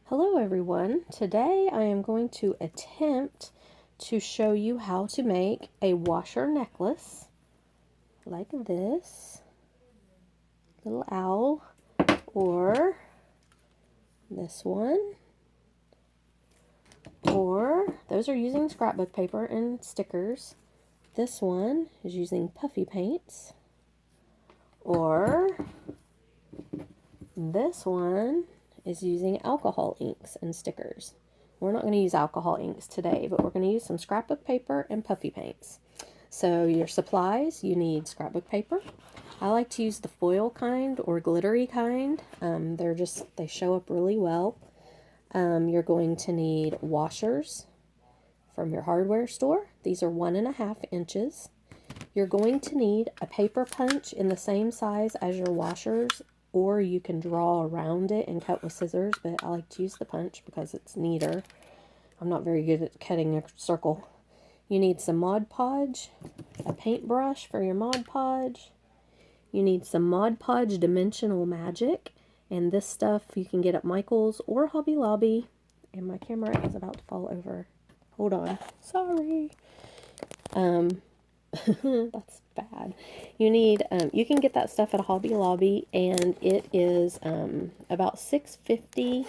Hello everyone. Today I am going to attempt to show you how to make a washer necklace like this little owl, or this one, or those are using scrapbook paper and stickers. This one is using Puffy Paints, or this one is using alcohol inks and stickers. We're not going to use alcohol inks today, but we're going to use some scrapbook paper and Puffy Paints. So your supplies, you need scrapbook paper. I like to use the foil kind or glittery kind. They show up really well. You're going to need washers from your hardware store. These are 1.5 inches. You're going to need a paper punch in the same size as your washers, or you can draw around it and cut with scissors, but I like to use the punch because it's neater. I'm not very good at cutting a circle. You need some Mod Podge, a paintbrush for your Mod Podge. You need some Mod Podge Dimensional Magic, and this stuff you can get at Michael's or Hobby Lobby. And my camera is about to fall over. Hold on. Sorry. That's bad. You can get that stuff at a Hobby Lobby, and it is about $6.50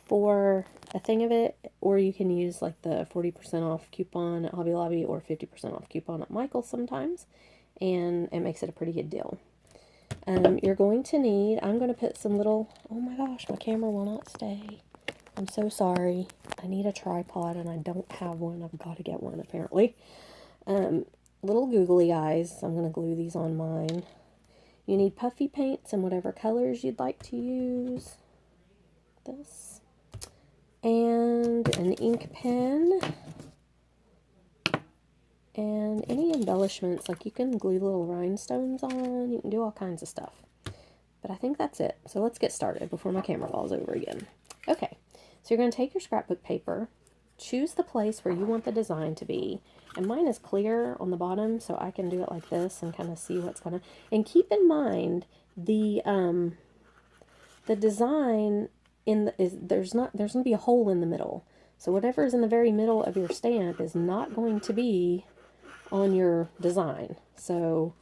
for a thing of it, or you can use like the 40% off coupon at Hobby Lobby or 50% off coupon at Michael's sometimes, and it makes it a pretty good deal. You're going to need, I'm going to put some little, oh my gosh, my camera will not stay. I'm so sorry. I need a tripod and I don't have one. I've got to get one apparently. Little googly eyes. I'm going to glue these on mine. You need puffy paints in whatever colors you'd like to use. This. And an ink pen. And any embellishments, like you can glue little rhinestones on. You can do all kinds of stuff. But I think that's it. So let's get started before my camera falls over again. Okay. So you're going to take your scrapbook paper. Choose the place where you want the design to be. And mine is clear on the bottom, so I can do it like this and kind of see what's going to... And keep in mind, the design there's going to be a hole in the middle. So whatever is in the very middle of your stamp is not going to be on your design. So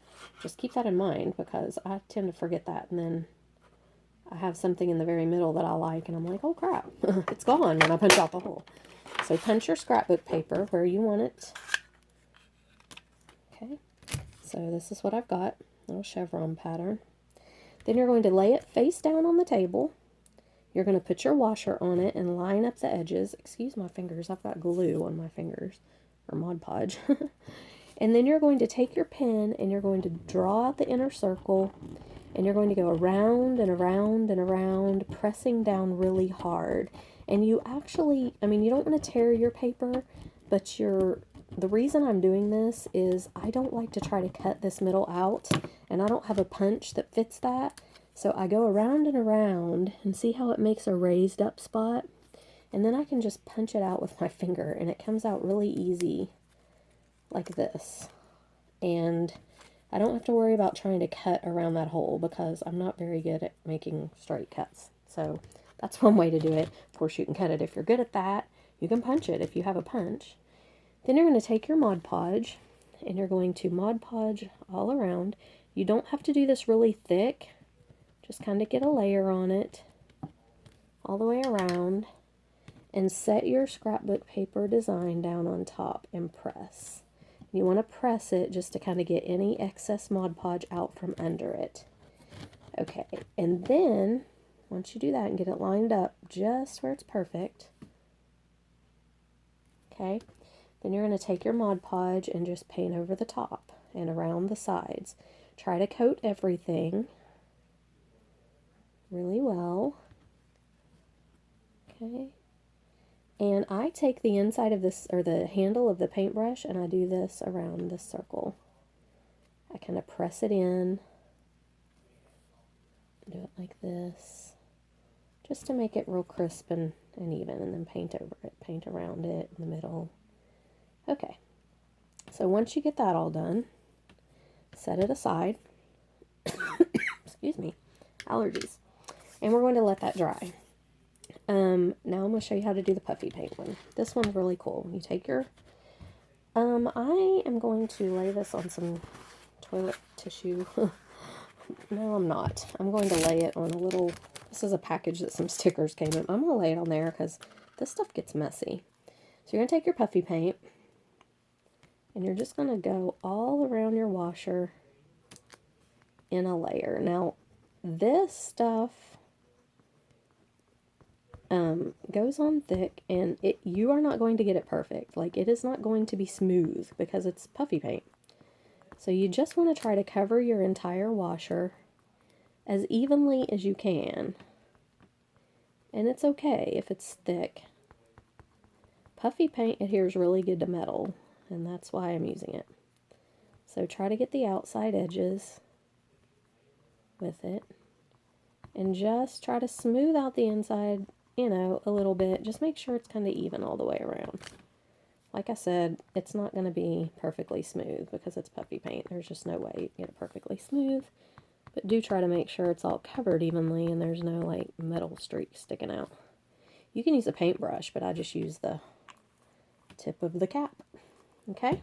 just keep that in mind, because I tend to forget that, and then I have something in the very middle that I like, and I'm like, oh crap, it's gone when I punch out the hole. So punch your scrapbook paper where you want it. Okay, so this is what I've got, a little chevron pattern. Then you're going to lay it face down on the table. You're going to put your washer on it and line up the edges. Excuse my fingers, I've got glue on my fingers, or Mod Podge. And then you're going to take your pen and you're going to draw out the inner circle, and you're going to go around and around and around, pressing down really hard. And you actually, you don't want to tear your paper, but the reason I'm doing this is I don't like to try to cut this middle out, and I don't have a punch that fits that. So I go around and around, and see how it makes a raised up spot? And then I can just punch it out with my finger, and it comes out really easy like this. And I don't have to worry about trying to cut around that hole, because I'm not very good at making straight cuts. So that's one way to do it. Of course, you can cut it if you're good at that. You can punch it if you have a punch. Then you're going to take your Mod Podge, and you're going to Mod Podge all around. You don't have to do this really thick. Just kind of get a layer on it all the way around, and set your scrapbook paper design down on top and press. You want to press it just to kind of get any excess Mod Podge out from under it. Okay, and then once you do that and get it lined up just where it's perfect, okay, then you're going to take your Mod Podge and just paint over the top and around the sides. Try to coat everything really well. Okay. And I take the inside of this, or the handle of the paintbrush, and I do this around this circle. I kind of press it in, do it like this, just to make it real crisp and even, and then paint over it, paint around it in the middle. Okay, so once you get that all done, set it aside. Excuse me, allergies. And we're going to let that dry. Now I'm going to show you how to do the puffy paint one. This one's really cool. You take your, I am going to lay this on some toilet tissue. No, I'm not. I'm going to lay it on a little, this is a package that some stickers came in. I'm going to lay it on there because this stuff gets messy. So you're going to take your puffy paint and you're just going to go all around your washer in a layer. Now, this stuff goes on thick, and you are not going to get it perfect. Like, it is not going to be smooth because it's puffy paint. So you just want to try to cover your entire washer as evenly as you can. And it's okay if it's thick. Puffy paint adheres really good to metal, and that's why I'm using it. So try to get the outside edges with it, and just try to smooth out the inside, you know, a little bit. Just make sure it's kind of even all the way around. Like I said, it's not going to be perfectly smooth because it's puffy paint. There's just no way you can get it perfectly smooth. But do try to make sure it's all covered evenly and there's no like metal streaks sticking out. You can use a paintbrush, but I just use the tip of the cap. Okay?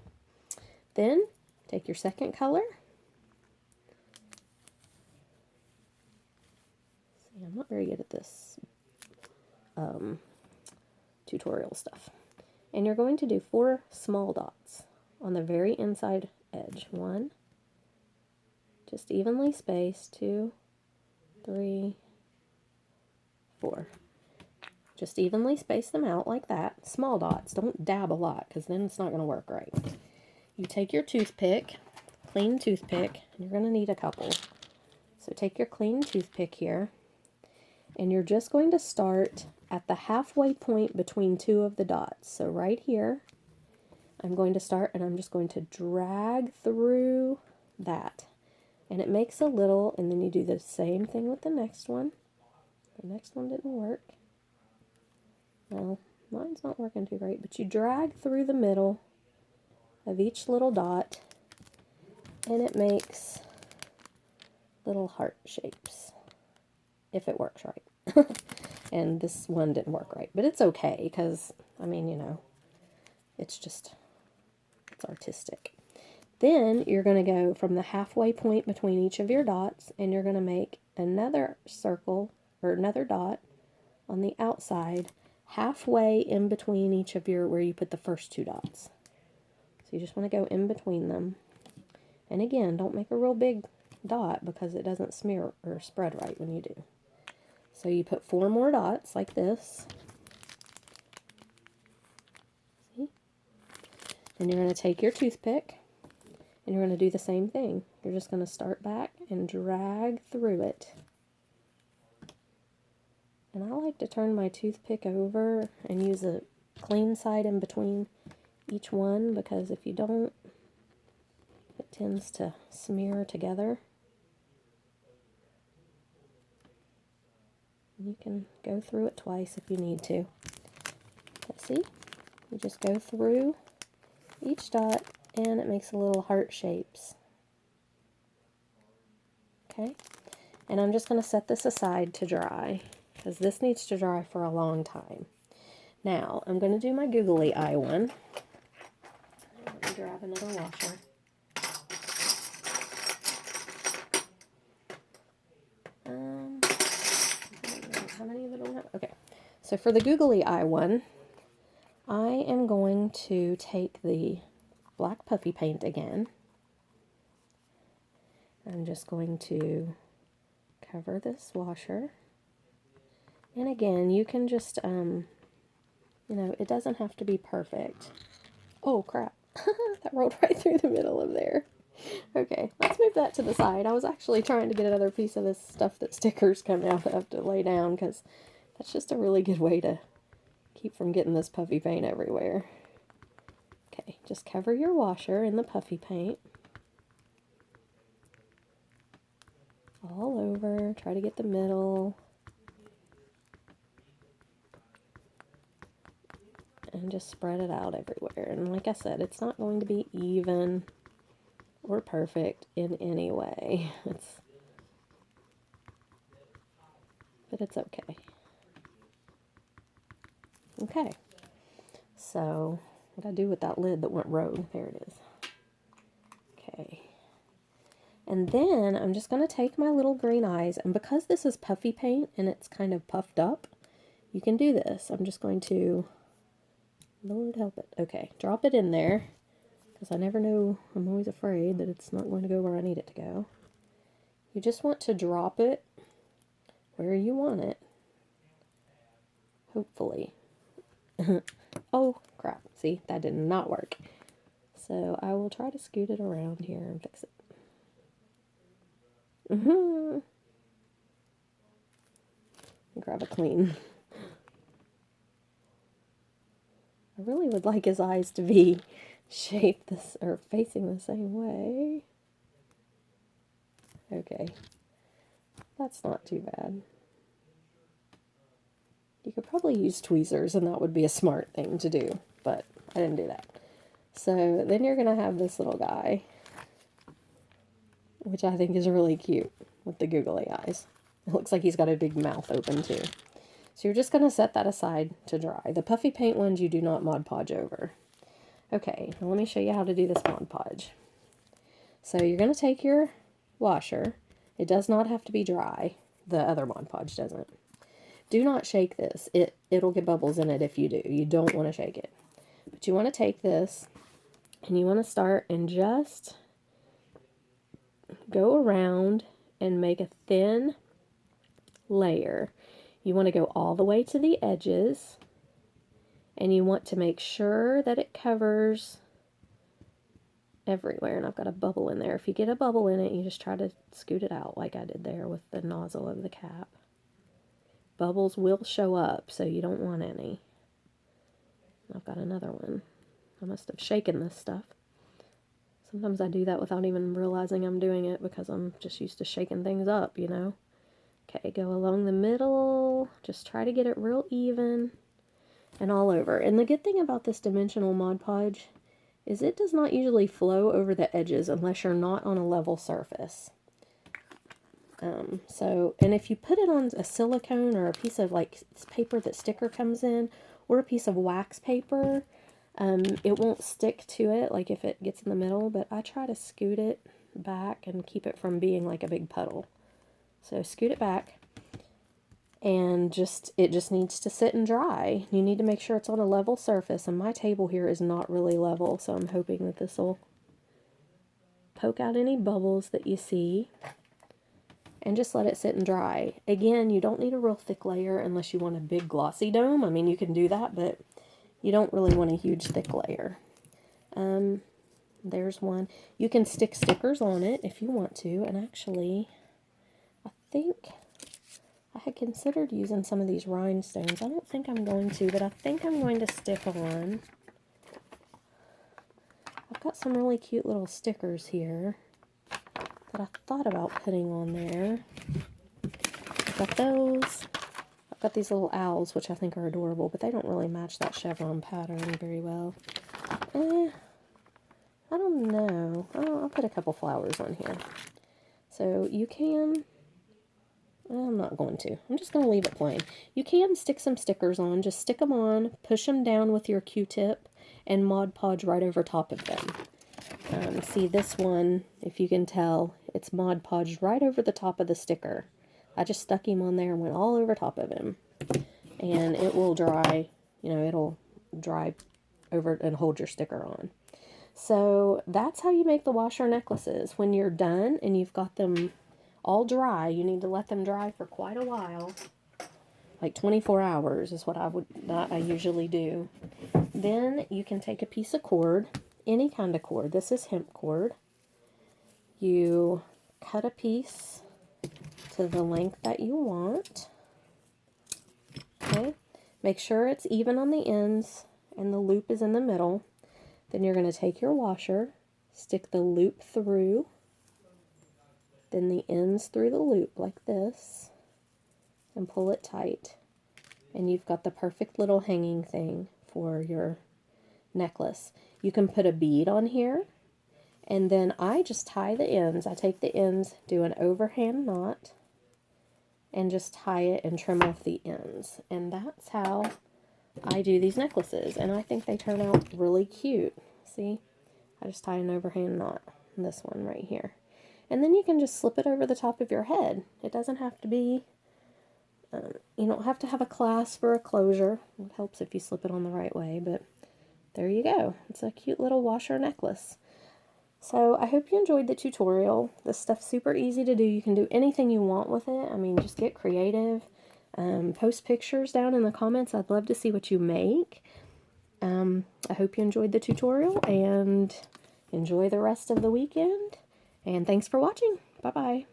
Then take your second color. See, I'm not very good at this tutorial stuff. And you're going to do 4 small dots on the very inside edge. 1, just evenly spaced, 2, 3, 4. Just evenly space them out like that. Small dots. Don't dab a lot because then it's not going to work right. You take your toothpick, clean toothpick, and you're going to need a couple. So take your clean toothpick here, and you're just going to start at the halfway point between 2 of the dots. So right here, I'm going to start, and I'm just going to drag through that. And it makes a little, and then you do the same thing with the next one. The next one didn't work. Well, mine's not working too great, but you drag through the middle of each little dot, and it makes little heart shapes, if it works right. And this one didn't work right, but it's okay, because, I mean, you know, it's artistic. Then you're going to go from the halfway point between each of your dots, and you're going to make another circle, or another dot, on the outside, halfway in between each of your, where you put the first 2 dots. So you just want to go in between them. And again, don't make a real big dot because it doesn't smear or spread right when you do. So you put 4 more dots like this. See? And you're going to take your toothpick and you're going to do the same thing. You're just going to start back and drag through it. And I like to turn my toothpick over and use a clean side in between each one, because if you don't, it tends to smear together. You can go through it twice if you need to. But see, you just go through each dot and it makes a little heart shapes. Okay, and I'm just going to set this aside to dry, because this needs to dry for a long time. Now, I'm going to do my Googly Eye one. Let me grab another washer. How many of them have? Okay, so for the Googly Eye one, I am going to take the black puffy paint again. I'm just going to cover this washer. And again, you can just, you know, it doesn't have to be perfect. Oh, crap. That rolled right through the middle of there. Okay, let's move that to the side. I was actually trying to get another piece of this stuff that stickers come out that I have to lay down, because that's just a really good way to keep from getting this puffy paint everywhere. Okay, just cover your washer in the puffy paint. All over. Try to get the middle. And just spread it out everywhere. And like I said, it's not going to be even or perfect in any way. But it's okay. Okay, so what I do with that lid that went rogue? There it is. Okay. And then I'm just going to take my little green eyes, and because this is puffy paint and it's kind of puffed up, you can do this. I'm just going to, Lord help it. Okay, drop it in there, because I never know, I'm always afraid that it's not going to go where I need it to go. You just want to drop it where you want it, hopefully. Oh, crap. See, that did not work. So I will try to scoot it around here and fix it. Grab a clean. I really would like his eyes to be shaped this, or facing the same way. Okay. That's not too bad. You could probably use tweezers, and that would be a smart thing to do, but I didn't do that. So then you're going to have this little guy, which I think is really cute with the googly eyes. It looks like he's got a big mouth open too. So you're just going to set that aside to dry. The puffy paint ones you do not Mod Podge over. Okay, now let me show you how to do this Mod Podge. So you're going to take your washer. It does not have to be dry. The other Mod Podge doesn't. Do not shake this. It'll get bubbles in it if you do. You don't want to shake it. But you want to take this and you want to start and just go around and make a thin layer. You want to go all the way to the edges, and you want to make sure that it covers everywhere. And I've got a bubble in there. If you get a bubble in it, you just try to scoot it out like I did there with the nozzle of the cap. Bubbles will show up, so you don't want any. I've got another one. I must have shaken this stuff. Sometimes I do that without even realizing I'm doing it because I'm just used to shaking things up, you know. Okay, go along the middle. Just try to get it real even and all over. And the good thing about this dimensional Mod Podge is it does not usually flow over the edges unless you're not on a level surface. And if you put it on a silicone or a piece of like paper that sticker comes in, or a piece of wax paper, it won't stick to it like if it gets in the middle, but I try to scoot it back and keep it from being like a big puddle. So scoot it back, and it just needs to sit and dry. You need to make sure it's on a level surface, and my table here is not really level, so I'm hoping that this will poke out any bubbles that you see. And just let it sit and dry. Again, you don't need a real thick layer unless you want a big glossy dome. I mean, you can do that, but you don't really want a huge thick layer. There's one. You can stick stickers on it if you want to. And actually, I think I had considered using some of these rhinestones. I don't think I'm going to, but I think I'm going to stick on. I've got some really cute little stickers here that I thought about putting on there. I've got those. I've got these little owls, which I think are adorable, but they don't really match that chevron pattern very well. I don't know. I'll put a couple flowers on here. So you can, I'm not going to. I'm just going to leave it plain. You can stick some stickers on. Just stick them on, push them down with your Q-tip, and Mod Podge right over top of them. See this one, if you can tell, it's Mod Podged right over the top of the sticker. I just stuck him on there and went all over top of him. And it will dry, you know, it'll dry over and hold your sticker on. So that's how you make the washer necklaces. When you're done and you've got them all dry, you need to let them dry for quite a while. Like 24 hours is what I usually do. Then you can take a piece of cord, any kind of cord. This is hemp cord. You cut a piece to the length that you want. Okay. Make sure it's even on the ends and the loop is in the middle. Then you're going to take your washer, stick the loop through, then the ends through the loop like this, and pull it tight. And you've got the perfect little hanging thing for your necklace. You can put a bead on here, and then I just tie the ends. I take the ends, do an overhand knot, and just tie it and trim off the ends. And that's how I do these necklaces, and I think they turn out really cute. See? I just tied an overhand knot in this one right here. And then you can just slip it over the top of your head. It doesn't have to be, you don't have to have a clasp or a closure. It helps if you slip it on the right way, but there you go. It's a cute little washer necklace. So I hope you enjoyed the tutorial. This stuff's super easy to do. You can do anything you want with it. I mean, just get creative. Post pictures down in the comments. I'd love to see what you make. I hope you enjoyed the tutorial, and enjoy the rest of the weekend. And thanks for watching. Bye-bye.